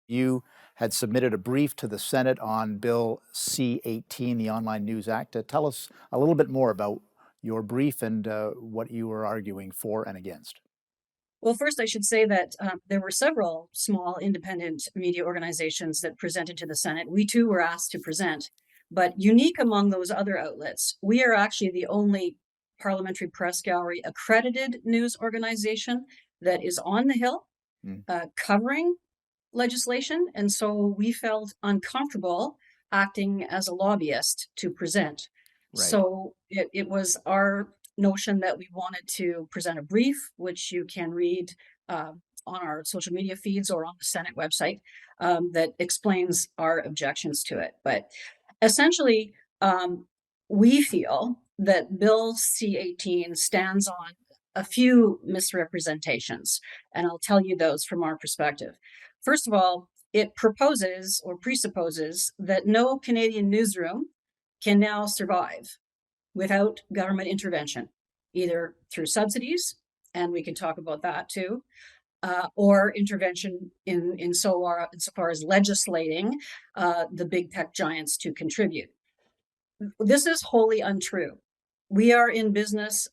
You had submitted a brief to the Senate on Bill C-18, the Online News Act. Tell us a little bit more about your brief and what you were arguing for and against. Well, first, I should say that there were several small independent media organizations that presented to the Senate. We too were asked to present, but unique among those other outlets, we are actually the only Parliamentary Press Gallery accredited news organization that is on the Hill Mm, covering legislation. And so we felt uncomfortable acting as a lobbyist to present. right. So it was our notion that we wanted to present a brief, which you can read uh, on our social media feeds or on the Senate website, that explains our objections to it. But essentially, we feel that Bill C-18 stands on a few misrepresentations, and I'll tell you those from our perspective. First of all, it proposes or presupposes that no Canadian newsroom can now survive without government intervention, either through subsidies, and we can talk about that too, or intervention insofar as legislating the big tech giants to contribute. This is wholly untrue. We are in business,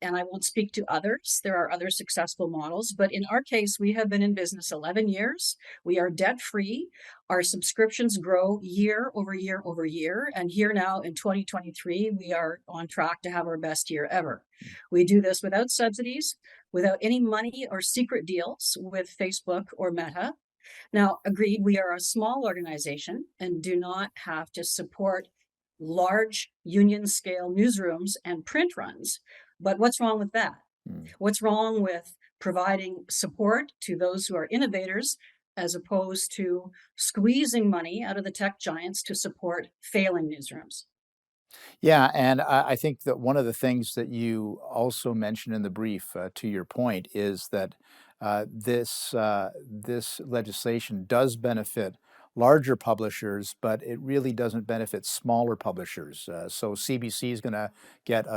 and I won't speak to others. There are other successful models, but in our case, we have been in business 11 years. We are debt free. Our subscriptions grow year over year over year. And here now in 2023, we are on track to have our best year ever. We do this without subsidies, without any money or secret deals with Facebook or Meta. Now, agreed, we are a small organization and do not have to support large union scale newsrooms and print runs. But what's wrong with that? Mm. What's wrong with providing support to those who are innovators as opposed to squeezing money out of the tech giants to support failing newsrooms? Yeah, and I think that one of the things that you also mentioned in the brief, to your point, is that this legislation does benefit larger publishers, but it really doesn't benefit smaller publishers. So CBC is going to get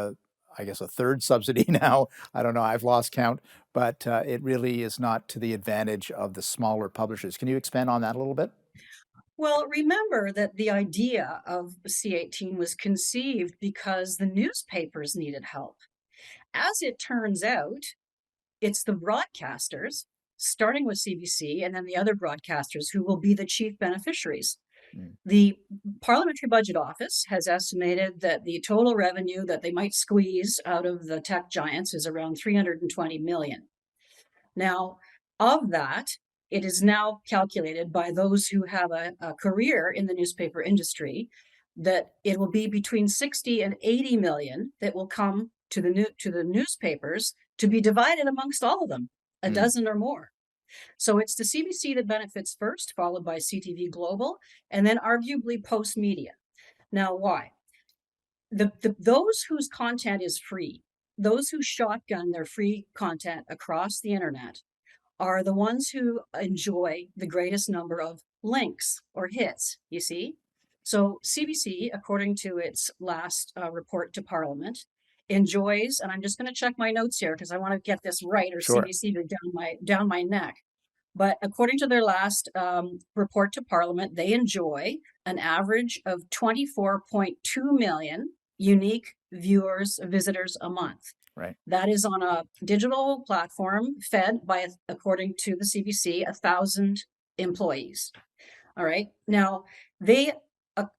I guess, a third subsidy now. I don't know. I've lost count, but it really is not to the advantage of the smaller publishers. Can you expand on that a little bit? Well, remember that the idea of C-18 was conceived because the newspapers needed help. As it turns out, it's the broadcasters, starting with CBC and then the other broadcasters, who will be the chief beneficiaries. Mm, The Parliamentary Budget Office has estimated that the total revenue that they might squeeze out of the tech giants is around 320 million. Now, of that, it is now calculated by those who have a career in the newspaper industry that it will be between 60 and 80 million that will come to the newspapers to be divided amongst all of them, a mm. dozen or more. So it's the CBC that benefits first, followed by CTV Global, and then arguably Post Media. Now, why? Those whose content is free, those who shotgun their free content across the internet, are the ones who enjoy the greatest number of links or hits, you see? So CBC, according to its last report to Parliament, enjoys, and I'm just going to check my notes here because I want to get this right, or Sure. CBC go down my neck. But according to their last report to Parliament, they enjoy an average of 24.2 million unique viewers, visitors a month. Right. That is on a digital platform fed by, according to the CBC, 1,000 employees. All right. Now they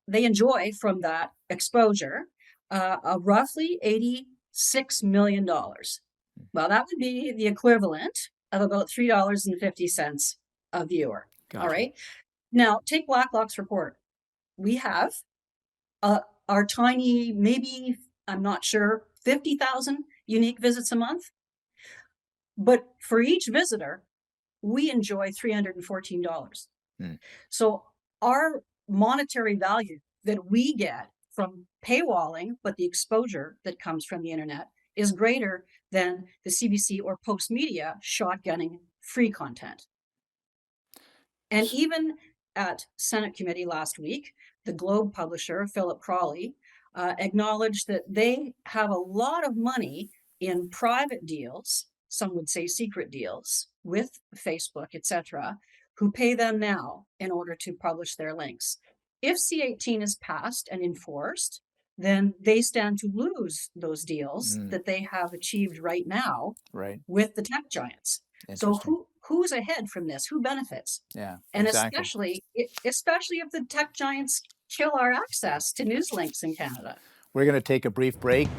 enjoy from that exposure a roughly $86 million. Well, that would be the equivalent of about $3.50 a viewer. All Gotcha. right. Now take Blacklock's report. We have our tiny, maybe, I'm not sure, 50,000 unique visits a month. But for each visitor, we enjoy $314. Mm. So our monetary value that we get from paywalling, but the exposure that comes from the internet is greater than the CBC or Post Media shotgunning free content. And S- even at Senate committee last week, the Globe publisher, Philip Crawley, acknowledged that they have a lot of money in private deals, some would say secret deals, with Facebook, etc., who pay them now in order to publish their links. If C18 is passed and enforced, then they stand to lose those deals Mm, that they have achieved right now right. with the tech giants. So Interesting. who's ahead from this? Who benefits? Yeah, And exactly. especially if the tech giants kill our access to news links in Canada. We're going to take a brief break.